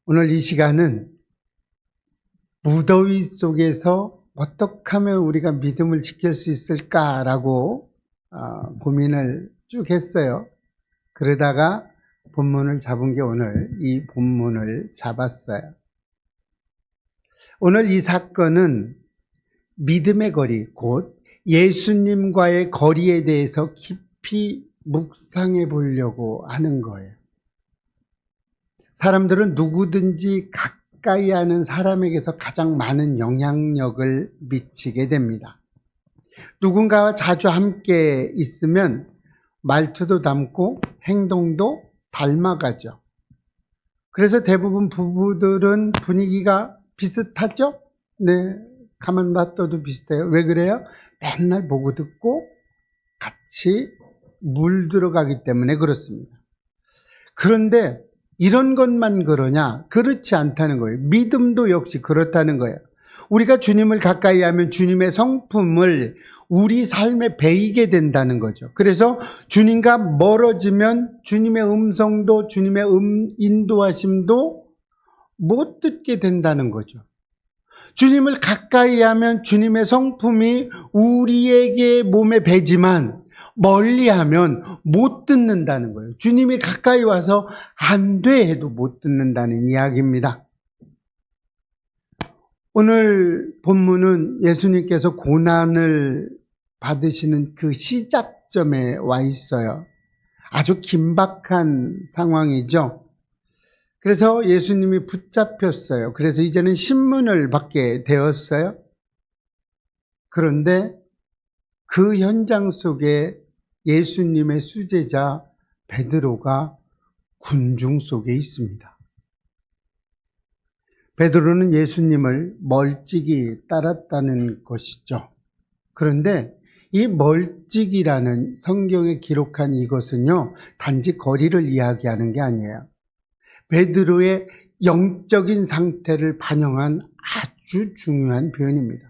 오늘 이 시간은 무더위 속에서 어떻게 하면 우리가 믿음을 지킬 수 있을까라고 고민을 쭉 했어요. 그러다가 본문을 잡은 게 오늘 이 본문을 잡았어요. 오늘 이 사건은 믿음의 거리, 곧 예수님과의 거리에 대해서 깊이 묵상해 보려고 하는 거예요. 사람들은 누구든지 가까이 하는 사람에게서 가장 많은 영향력을 미치게 됩니다. 누군가와 자주 함께 있으면 말투도 닮고 행동도 닮아가죠. 그래서 대부분 부부들은 분위기가 비슷하죠? 네, 가만 놔둬도 비슷해요. 왜 그래요? 맨날 보고 듣고 같이 물들어가기 때문에 그렇습니다. 그런데 이런 것만 그러냐? 그렇지 않다는 거예요. 믿음도 역시 그렇다는 거예요. 우리가 주님을 가까이 하면 주님의 성품을 우리 삶에 배이게 된다는 거죠. 그래서 주님과 멀어지면 주님의 음성도 주님의 인도하심도 못 듣게 된다는 거죠. 주님을 가까이 하면 주님의 성품이 우리에게 몸에 배지만 멀리하면 못 듣는다는 거예요. 주님이 가까이 와서 안 돼 해도 못 듣는다는 이야기입니다. 오늘 본문은 예수님께서 고난을 받으시는 그 시작점에 와 있어요. 아주 긴박한 상황이죠. 그래서 예수님이 붙잡혔어요. 그래서 이제는 신문을 받게 되었어요. 그런데 그 현장 속에 예수님의 수제자 베드로가 군중 속에 있습니다. 베드로는 예수님을 멀찍이 따랐다는 것이죠. 그런데 이 멀찍이라는 성경에 기록한 이것은요, 단지 거리를 이야기하는 게 아니에요. 베드로의 영적인 상태를 반영한 아주 중요한 표현입니다.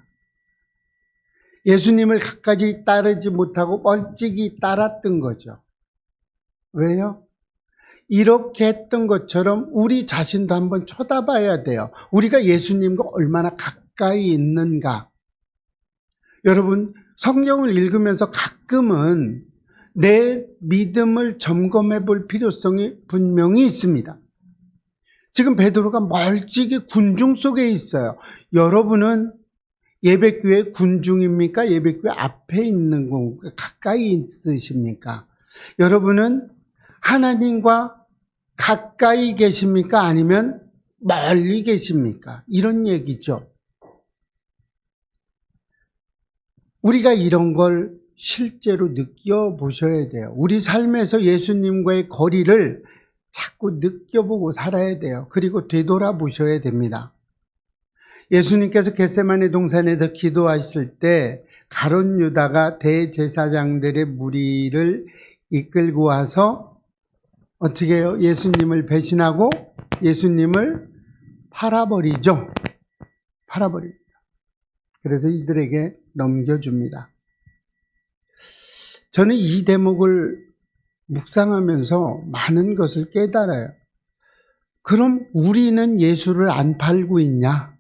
예수님을 가까이 따르지 못하고 멀찍이 따랐던 거죠. 왜요? 이렇게 했던 것처럼 우리 자신도 한번 쳐다봐야 돼요. 우리가 예수님과 얼마나 가까이 있는가. 여러분, 성경을 읽으면서 가끔은 내 믿음을 점검해 볼 필요성이 분명히 있습니다. 지금 베드로가 멀찍이 군중 속에 있어요. 여러분은 예배교회 군중입니까? 예배교회 앞에 있는 건가? 가까이 있으십니까? 여러분은 하나님과 가까이 계십니까? 아니면 멀리 계십니까? 이런 얘기죠. 우리가 이런 걸 실제로 느껴보셔야 돼요. 우리 삶에서 예수님과의 거리를 자꾸 느껴보고 살아야 돼요. 그리고 되돌아보셔야 됩니다. 예수님께서 겟세마네 동산에서 기도하실 때 가룟 유다가 대제사장들의 무리를 이끌고 와서 어떻게 해요? 예수님을 배신하고 예수님을 팔아버리죠. 팔아버립니다. 그래서 이들에게 넘겨줍니다. 저는 이 대목을 묵상하면서 많은 것을 깨달아요. 그럼 우리는 예수를 안 팔고 있냐?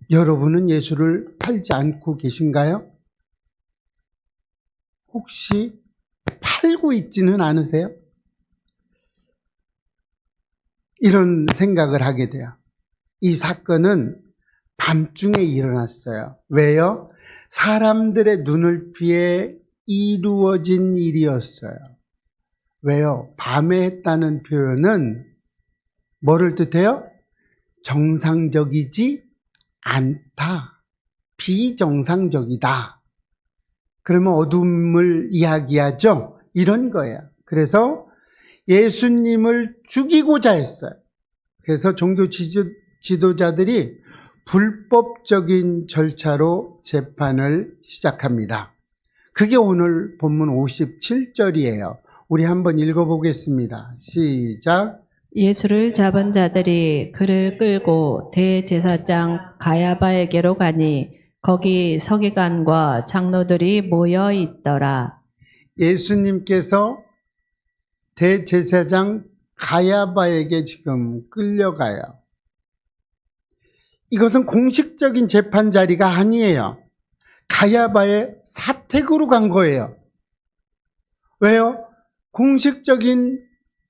여러분은 예수를 팔지 않고 계신가요? 혹시 팔고 있지는 않으세요? 이런 생각을 하게 돼요. 이 사건은 밤중에 일어났어요. 왜요? 사람들의 눈을 피해 이루어진 일이었어요. 왜요? 밤에 했다는 표현은 뭐를 뜻해요? 정상적이지 않다. 비정상적이다. 그러면 어둠을 이야기하죠? 이런 거예요. 그래서 예수님을 죽이고자 했어요. 그래서 종교 지도자들이 불법적인 절차로 재판을 시작합니다. 그게 오늘 본문 57절이에요. 우리 한번 읽어보겠습니다. 시작. 예수를 잡은 자들이 그를 끌고 대제사장 가야바에게로 가니 거기 서기관과 장로들이 모여 있더라. 예수님께서 대제사장 가야바에게 지금 끌려가요. 이것은 공식적인 재판 자리가 아니에요. 가야바의 사택으로 간 거예요. 왜요? 공식적인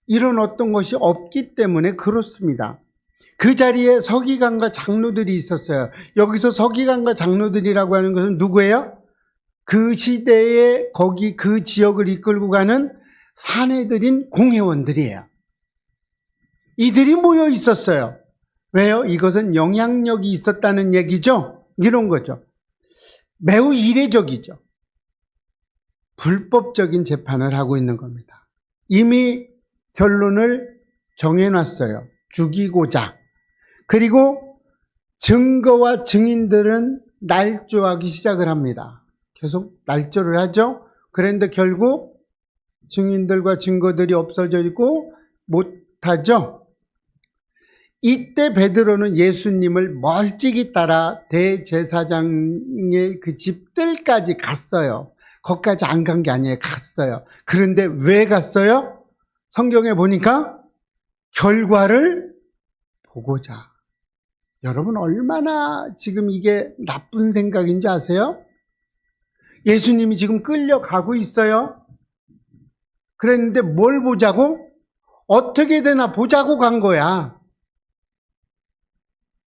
이런 어떤 것이 없기 때문에 그렇습니다. 그 자리에 서기관과 장로들이 있었어요. 여기서 서기관과 장로들이라고 하는 것은 누구예요? 그 시대에 거기 그 지역을 이끌고 가는 사내들인 공회원들이에요. 이들이 모여 있었어요. 왜요? 이것은 영향력이 있었다는 얘기죠. 이런 거죠. 매우 이례적이죠. 불법적인 재판을 하고 있는 겁니다. 이미 결론을 정해놨어요. 죽이고자. 그리고 증거와 증인들은 날조하기 시작을 합니다. 계속 날조를 하죠. 그런데 결국 증인들과 증거들이 없어져 있고 못하죠. 이때 베드로는 예수님을 멀찍이 따라 대제사장의 그 집들까지 갔어요. 거기까지 안 간 게 아니에요. 갔어요. 그런데 왜 갔어요? 성경에 보니까 결과를 보고자. 여러분 얼마나 지금 이게 나쁜 생각인지 아세요? 예수님이 지금 끌려가고 있어요. 그랬는데 뭘 보자고? 어떻게 되나 보자고 간 거야.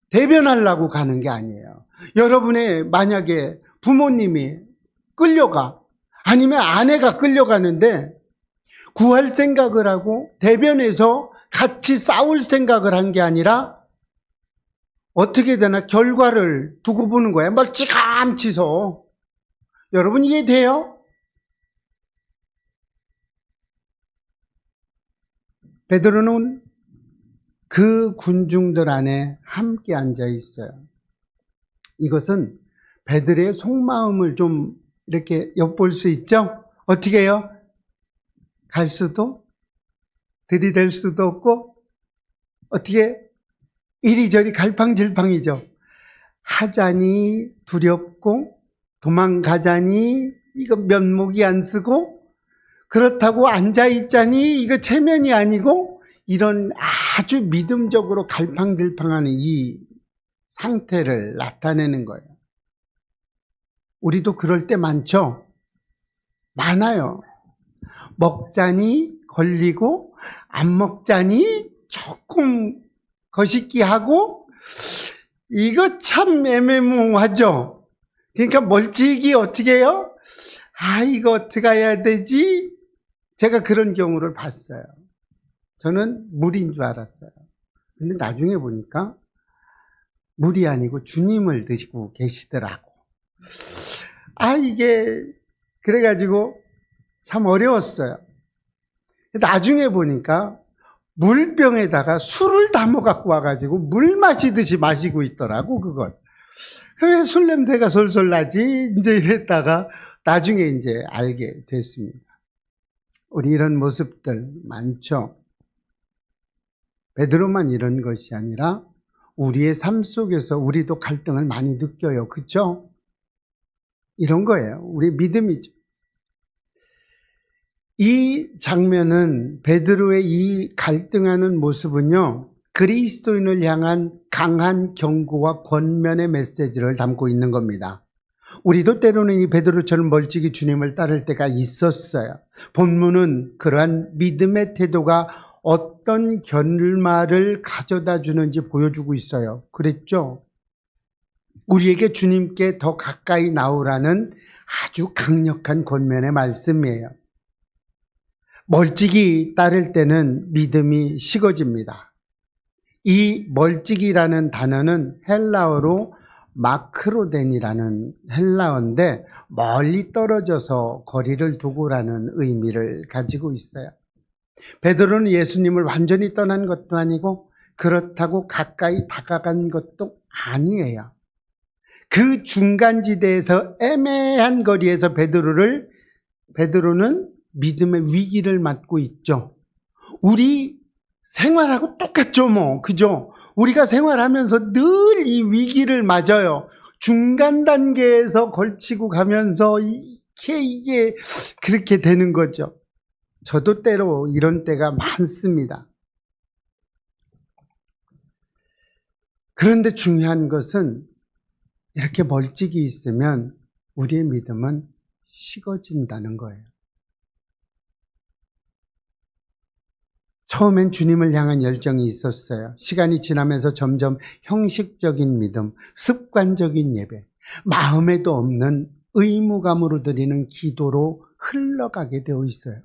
대변하려고 가는 게 아니에요. 여러분의 만약에 부모님이 끌려가, 아니면 아내가 끌려가는데 구할 생각을 하고 대변해서 같이 싸울 생각을 한 게 아니라 어떻게 되나 결과를 두고 보는 거야. 멀찌감치서. 여러분 이해돼요? 베드로는 그 군중들 안에 함께 앉아 있어요. 이것은 베드로의 속마음을 좀 이렇게 엿볼 수 있죠? 어떻게 해요? 갈 수도, 들이댈 수도 없고, 어떻게 이리저리 갈팡질팡이죠. 하자니 두렵고, 도망가자니 이거 면목이 안 쓰고, 그렇다고 앉아있자니 이거 체면이 아니고, 이런 아주 믿음적으로 갈팡질팡하는 이 상태를 나타내는 거예요. 우리도 그럴 때 많죠? 많아요. 먹자니 걸리고 안 먹자니 조금 거시기하고 이거 참 애매모호하죠? 그러니까 멀찍이 어떻게 해요? 아 이거 어떻게 해야 되지? 제가 그런 경우를 봤어요. 저는 물인 줄 알았어요. 근데 나중에 보니까 물이 아니고 주님을 드시고 계시더라고. 아 이게 그래가지고 참 어려웠어요. 나중에 보니까 물병에다가 술을 담아 갖고 와가지고 물 마시듯이 마시고 있더라고 그걸. 왜 술 냄새가 솔솔 나지? 이제 이랬다가 나중에 이제 알게 됐습니다. 우리 이런 모습들 많죠. 베드로만 이런 것이 아니라 우리의 삶 속에서 우리도 갈등을 많이 느껴요. 그렇죠? 이런 거예요. 우리 믿음이죠. 이 장면은 베드로의 이 갈등하는 모습은요. 그리스도인을 향한 강한 경고와 권면의 메시지를 담고 있는 겁니다. 우리도 때로는 이 베드로처럼 멀찍이 주님을 따를 때가 있었어요. 본문은 그러한 믿음의 태도가 어떤 결말을 가져다 주는지 보여주고 있어요. 그랬죠? 우리에게 주님께 더 가까이 나오라는 아주 강력한 권면의 말씀이에요. 멀찍이 따를 때는 믿음이 식어집니다. 이 멀찍이라는 단어는 헬라어로 마크로덴이라는 헬라어인데 멀리 떨어져서 거리를 두고라는 의미를 가지고 있어요. 베드로는 예수님을 완전히 떠난 것도 아니고 그렇다고 가까이 다가간 것도 아니에요. 그 중간지대에서 애매한 거리에서 베드로는 믿음의 위기를 맞고 있죠. 우리 생활하고 똑같죠, 뭐. 그죠? 우리가 생활하면서 늘 이 위기를 맞아요. 중간 단계에서 걸치고 가면서 이게 그렇게 되는 거죠. 저도 때로 이런 때가 많습니다. 그런데 중요한 것은 이렇게 멀찍이 있으면 우리의 믿음은 식어진다는 거예요. 처음엔 주님을 향한 열정이 있었어요. 시간이 지나면서 점점 형식적인 믿음, 습관적인 예배, 마음에도 없는 의무감으로 드리는 기도로 흘러가게 되어 있어요.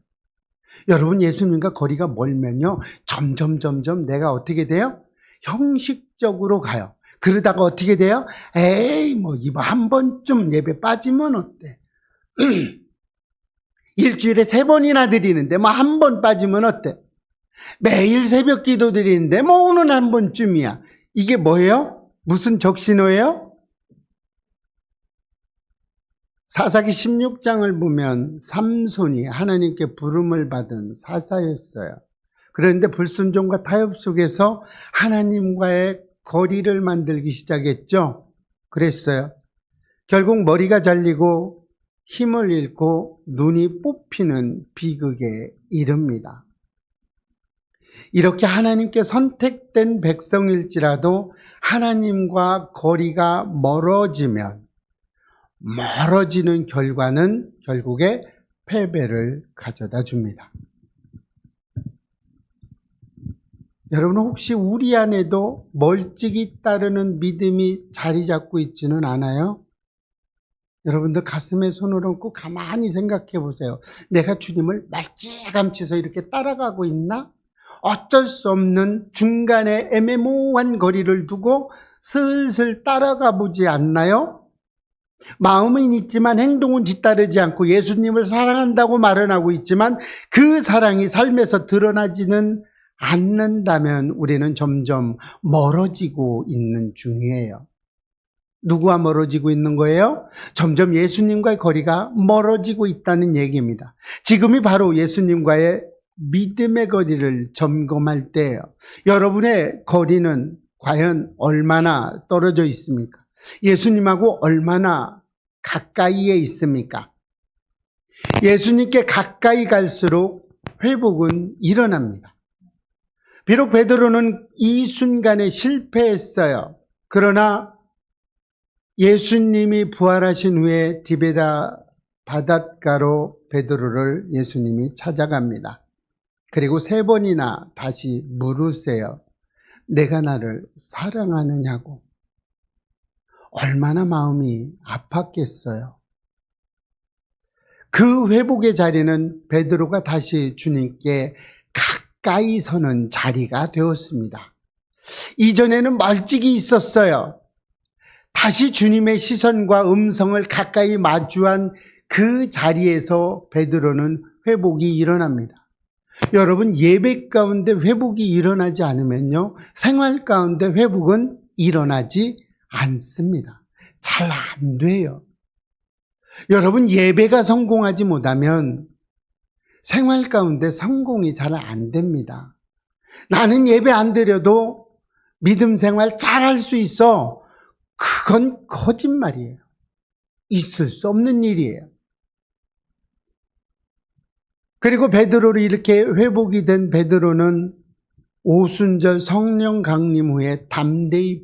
여러분, 예수님과 거리가 멀면요, 점점 내가 어떻게 돼요? 형식적으로 가요. 그러다가 어떻게 돼요? 에이, 이거 한 번쯤 예배 빠지면 어때? 일주일에 3번이나 드리는데 한 번 빠지면 어때? 매일 새벽 기도 드리는데 오늘 한 번쯤이야. 이게 뭐예요? 무슨 적신호예요? 사사기 16장을 보면 삼손이 하나님께 부름을 받은 사사였어요. 그런데 불순종과 타협 속에서 하나님과의 거리를 만들기 시작했죠. 그랬어요. 결국 머리가 잘리고 힘을 잃고 눈이 뽑히는 비극에 이릅니다. 이렇게 하나님께 선택된 백성일지라도 하나님과 거리가 멀어지는 결과는 결국에 패배를 가져다 줍니다. 여러분, 혹시 우리 안에도 멀찍이 따르는 믿음이 자리 잡고 있지는 않아요? 여러분들 가슴에 손을 얹고 가만히 생각해 보세요. 내가 주님을 멀찌감치서 이렇게 따라가고 있나? 어쩔 수 없는 중간에 애매모호한 거리를 두고 슬슬 따라가 보지 않나요? 마음은 있지만 행동은 뒤따르지 않고 예수님을 사랑한다고 말은 하고 있지만 그 사랑이 삶에서 드러나지는 않는다면 우리는 점점 멀어지고 있는 중이에요. 누구와 멀어지고 있는 거예요? 점점 예수님과의 거리가 멀어지고 있다는 얘기입니다. 지금이 바로 예수님과의 믿음의 거리를 점검할 때예요. 여러분의 거리는 과연 얼마나 떨어져 있습니까? 예수님하고 얼마나 가까이에 있습니까? 예수님께 가까이 갈수록 회복은 일어납니다. 비록 베드로는 이 순간에 실패했어요. 그러나 예수님이 부활하신 후에 디베다 바닷가로 베드로를 예수님이 찾아갑니다. 그리고 3번이나 다시 물으세요. 내가 나를 사랑하느냐고. 얼마나 마음이 아팠겠어요. 그 회복의 자리는 베드로가 다시 주님께 가까이 서는 자리가 되었습니다. 이전에는 멀찍이 있었어요. 다시 주님의 시선과 음성을 가까이 마주한 그 자리에서 베드로는 회복이 일어납니다. 여러분, 예배 가운데 회복이 일어나지 않으면요, 생활 가운데 회복은 일어나지 않습니다. 잘 안 돼요. 여러분, 예배가 성공하지 못하면 생활 가운데 성공이 잘 안 됩니다. 나는 예배 안 드려도 믿음 생활 잘 할 수 있어. 그건 거짓말이에요. 있을 수 없는 일이에요. 그리고 베드로를 이렇게 회복이 된 베드로는 오순절 성령 강림 후에 담대히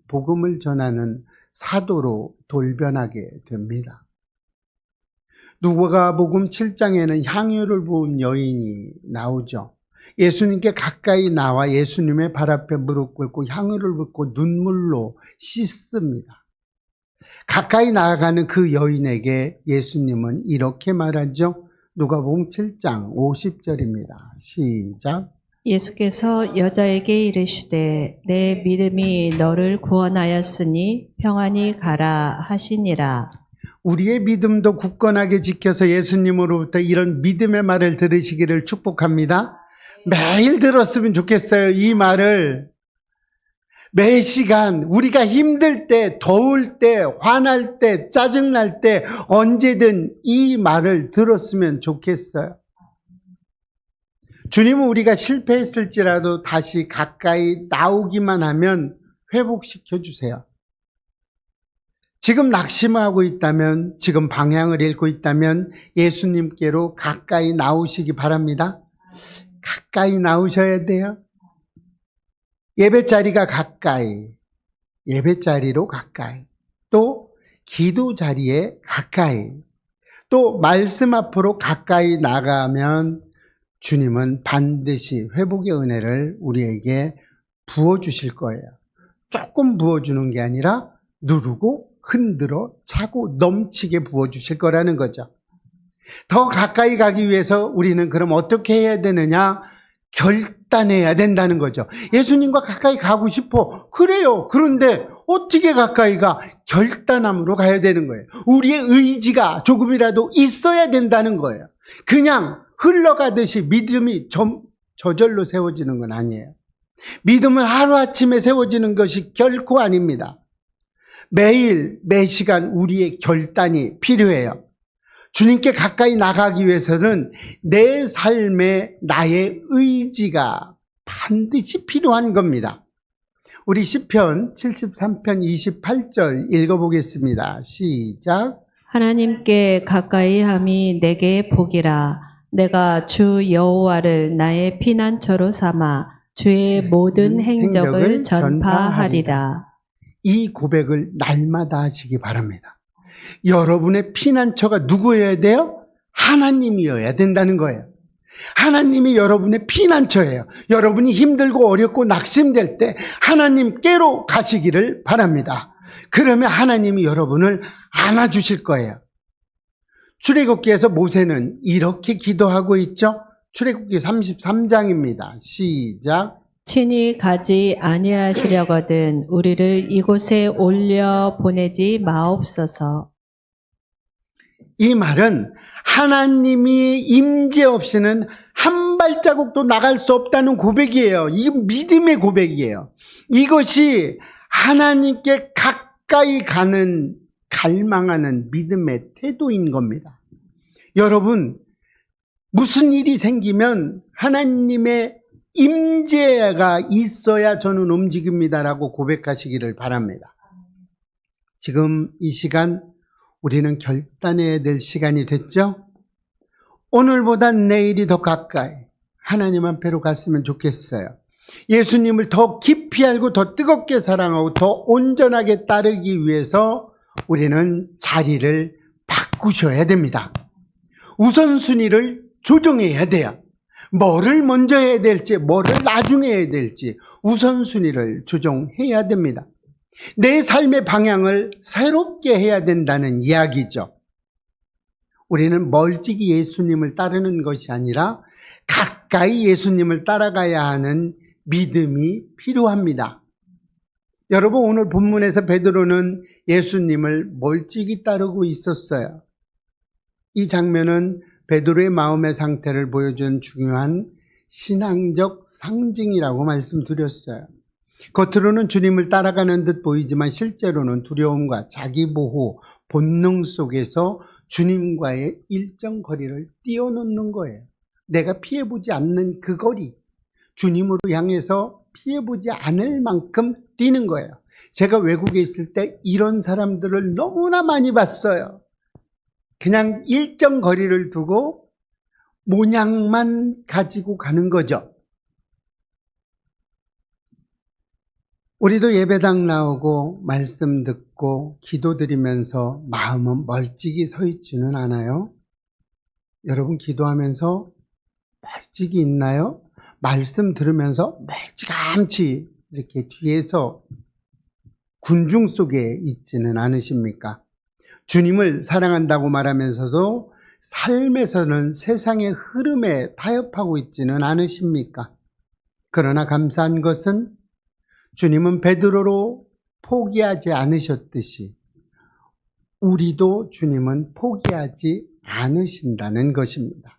복음을 전하는 사도로 돌변하게 됩니다. 누가복음 7장에는 향유를 부은 여인이 나오죠. 예수님께 가까이 나와 예수님의 발 앞에 무릎 꿇고 향유를 붓고 눈물로 씻습니다. 가까이 나아가는 그 여인에게 예수님은 이렇게 말하죠. 누가복음 7장 50절입니다. 시작. 예수께서 여자에게 이르시되 내 믿음이 너를 구원하였으니 평안히 가라 하시니라. 우리의 믿음도 굳건하게 지켜서 예수님으로부터 이런 믿음의 말을 들으시기를 축복합니다. 매일 들었으면 좋겠어요. 이 말을 매 시간 우리가 힘들 때, 더울 때, 화날 때, 짜증날 때 언제든 이 말을 들었으면 좋겠어요. 주님은 우리가 실패했을지라도 다시 가까이 나오기만 하면 회복시켜 주세요. 지금 낙심하고 있다면, 지금 방향을 잃고 있다면 예수님께로 가까이 나오시기 바랍니다. 가까이 나오셔야 돼요. 예배 자리가 가까이, 예배 자리로 가까이, 또 기도 자리에 가까이, 또 말씀 앞으로 가까이 나가면 주님은 반드시 회복의 은혜를 우리에게 부어주실 거예요. 조금 부어주는 게 아니라 누르고 흔들어 차고 넘치게 부어주실 거라는 거죠. 더 가까이 가기 위해서 우리는 그럼 어떻게 해야 되느냐? 결단해야 된다는 거죠. 예수님과 가까이 가고 싶어. 그래요. 그런데 어떻게 가까이 가? 결단함으로 가야 되는 거예요. 우리의 의지가 조금이라도 있어야 된다는 거예요. 그냥 흘러가듯이 믿음이 저절로 세워지는 건 아니에요. 믿음은 하루아침에 세워지는 것이 결코 아닙니다. 매일 매시간 우리의 결단이 필요해요. 주님께 가까이 나가기 위해서는 내 삶에 나의 의지가 반드시 필요한 겁니다. 우리 시편 73편 28절 읽어보겠습니다. 시작. 하나님께 가까이 함이 내게 복이라. 내가 주 여호와를 나의 피난처로 삼아 주의 모든 행적을 전파하리라. 이 고백을 날마다 하시기 바랍니다. 여러분의 피난처가 누구여야 돼요? 하나님이어야 된다는 거예요. 하나님이 여러분의 피난처예요. 여러분이 힘들고 어렵고 낙심될 때 하나님께로 가시기를 바랍니다. 그러면 하나님이 여러분을 안아주실 거예요. 출애굽기에서 모세는 이렇게 기도하고 있죠. 출애굽기 33장입니다. 시작. 친히 가지 아니하시려거든 우리를 이곳에 올려 보내지 마옵소서. 이 말은 하나님이 임재 없이는 한 발자국도 나갈 수 없다는 고백이에요. 이 믿음의 고백이에요. 이것이 하나님께 가까이 가는 갈망하는 믿음의 태도인 겁니다. 여러분, 무슨 일이 생기면 하나님의 임재가 있어야 저는 움직입니다라고 고백하시기를 바랍니다. 지금 이 시간 우리는 결단해야 될 시간이 됐죠? 오늘보단 내일이 더 가까이 하나님 앞에로 갔으면 좋겠어요. 예수님을 더 깊이 알고 더 뜨겁게 사랑하고 더 온전하게 따르기 위해서 우리는 자리를 바꾸셔야 됩니다. 우선순위를 조정해야 돼요. 뭐를 먼저 해야 될지, 뭐를 나중에 해야 될지 우선순위를 조정해야 됩니다. 내 삶의 방향을 새롭게 해야 된다는 이야기죠. 우리는 멀찍이 예수님을 따르는 것이 아니라 가까이 예수님을 따라가야 하는 믿음이 필요합니다. 여러분, 오늘 본문에서 베드로는 예수님을 멀찍이 따르고 있었어요. 이 장면은 베드로의 마음의 상태를 보여준 중요한 신앙적 상징이라고 말씀드렸어요. 겉으로는 주님을 따라가는 듯 보이지만 실제로는 두려움과 자기보호, 본능 속에서 주님과의 일정 거리를 띄워놓는 거예요. 내가 피해보지 않는 그 거리, 주님으로 향해서 피해보지 않을 만큼 뛰는 거예요. 제가 외국에 있을 때 이런 사람들을 너무나 많이 봤어요. 그냥 일정 거리를 두고 모양만 가지고 가는 거죠. 우리도 예배당 나오고 말씀 듣고 기도드리면서 마음은 멀찍이 서 있지는 않아요. 여러분, 기도하면서 멀찍이 있나요? 말씀 들으면서 멀찌감치 이렇게 뒤에서 군중 속에 있지는 않으십니까? 주님을 사랑한다고 말하면서도 삶에서는 세상의 흐름에 타협하고 있지는 않으십니까? 그러나 감사한 것은 주님은 베드로로 포기하지 않으셨듯이 우리도 주님은 포기하지 않으신다는 것입니다.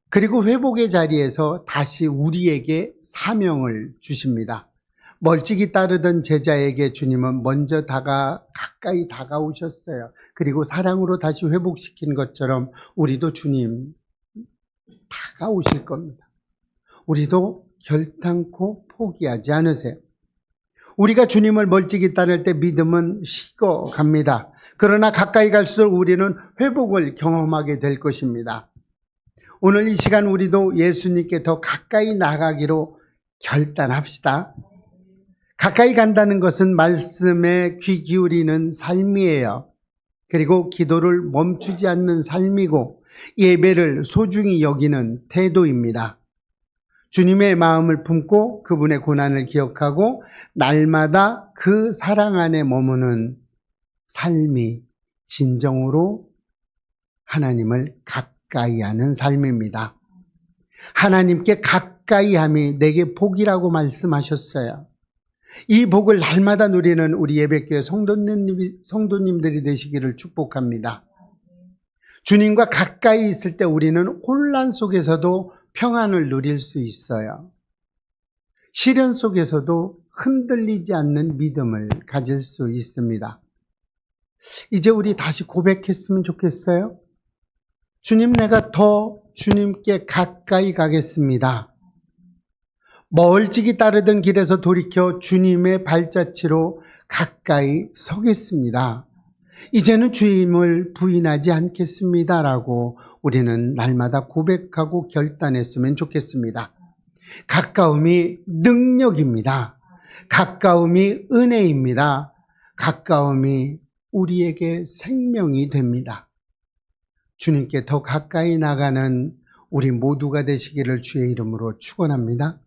그리고 회복의 자리에서 다시 우리에게 사명을 주십니다. 멀찍이 따르던 제자에게 주님은 먼저 가까이 다가오셨어요. 그리고 사랑으로 다시 회복시킨 것처럼 우리도 주님 다가오실 겁니다. 우리도 결단코 포기하지 않으세요. 우리가 주님을 멀찍이 따를 때 믿음은 식어갑니다. 그러나 가까이 갈수록 우리는 회복을 경험하게 될 것입니다. 오늘 이 시간 우리도 예수님께 더 가까이 나가기로 결단합시다. 가까이 간다는 것은 말씀에 귀 기울이는 삶이에요. 그리고 기도를 멈추지 않는 삶이고 예배를 소중히 여기는 태도입니다. 주님의 마음을 품고 그분의 고난을 기억하고 날마다 그 사랑 안에 머무는 삶이 진정으로 하나님을 가까이 하는 삶입니다. 하나님께 가까이 함이 내게 복이라고 말씀하셨어요. 이 복을 날마다 누리는 우리 예배교회 성도님들이 되시기를 축복합니다. 주님과 가까이 있을 때 우리는 혼란 속에서도 평안을 누릴 수 있어요. 시련 속에서도 흔들리지 않는 믿음을 가질 수 있습니다. 이제 우리 다시 고백했으면 좋겠어요. 주님, 내가 더 주님께 가까이 가겠습니다. 멀찍이 따르던 길에서 돌이켜 주님의 발자취로 가까이 서겠습니다. 이제는 주님을 부인하지 않겠습니다라고 우리는 날마다 고백하고 결단했으면 좋겠습니다. 가까움이 능력입니다. 가까움이 은혜입니다. 가까움이 우리에게 생명이 됩니다. 주님께 더 가까이 나가는 우리 모두가 되시기를 주의 이름으로 축원합니다.